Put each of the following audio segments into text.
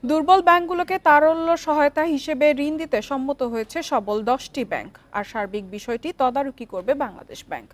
দুর্বল ব্যাংকগুলোকে তারল্য সহায়তা হিসেবে ঋণ দিতে সম্মত হয়েছে সবল 10টি ব্যাংক। আর সার্বিক বিষয়টি তদারকি করবে বাংলাদেশ ব্যাংক।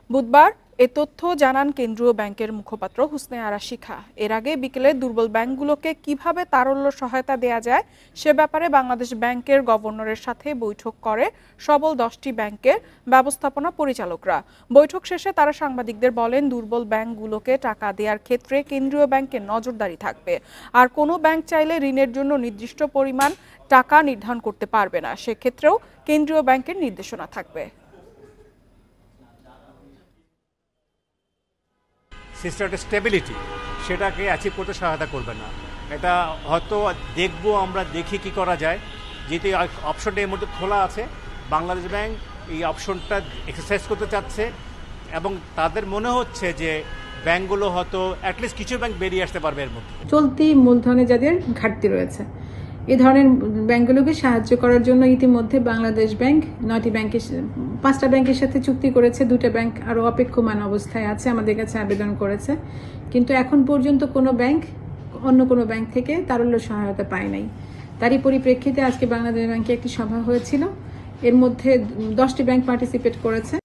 বুধবার এ তথ্য জানান কেন্দ্রীয় ব্যাংকের মুখপাত্র হুসনে আরা শিখা। এর আগে বিকেলে দুর্বল ব্যাংকগুলোকে কিভাবে তারল্য সহায়তা দেয়া যায় সে ব্যাপারে বাংলাদেশ ব্যাংকের গভর্নরের সাথে বৈঠক করে সবল 10টি ব্যাংকের ব্যবস্থাপনা পরিচালকরা। বৈঠক শেষে তারা সাংবাদিকদের বলেন, দুর্বল ব্যাংকগুলোকে টাকা দেওয়ার ক্ষেত্রে কেন্দ্রীয় ব্যাংকের নজরদারি থাকবে। আর কোনো ব্যাংক চাইলে ঋণের জন্য নির্দিষ্ট পরিমাণ টাকা নির্ধারণ করতে পারবে না, সেক্ষেত্রেও কেন্দ্রীয় ব্যাংকের নির্দেশনা থাকবে। সিস্টেমের স্টেবিলিটি সেটাকে অ্যাচিভ করতে সহায়তা করবে না। এটা হয়তো আমরা দেখি কি করা যায়। যেহেতু অপশনটা এর মধ্যে খোলা আছে, বাংলাদেশ ব্যাংক এই অপশনটা এক্সারসাইজ করতে চাচ্ছে এবং তাদের মনে হচ্ছে যে ব্যাংকগুলো হয়তো অ্যাটলিস্ট কিছু ব্যাংক বেরিয়ে আসতে পারবে এর মধ্যে। চলতি মূলধনে যাদের ঘাটতি রয়েছে এই ধরনের ব্যাংকগুলোকে সাহায্য করার জন্য ইতিমধ্যে বাংলাদেশ ব্যাংক 5টা ব্যাংকের সাথে চুক্তি করেছে। 2টা ব্যাংক আরো অপেক্ষমান অবস্থায় আছে, আমাদের কাছে আবেদন করেছে, কিন্তু এখন পর্যন্ত কোনো ব্যাংক অন্য কোনো ব্যাংক থেকে তারল্য সহায়তা পায় নাই। তারই পরিপ্রেক্ষিতে আজকে বাংলাদেশ ব্যাংকে একটি সভা হয়েছিল, এর মধ্যে 10টি ব্যাংক পার্টিসিপেট করেছে।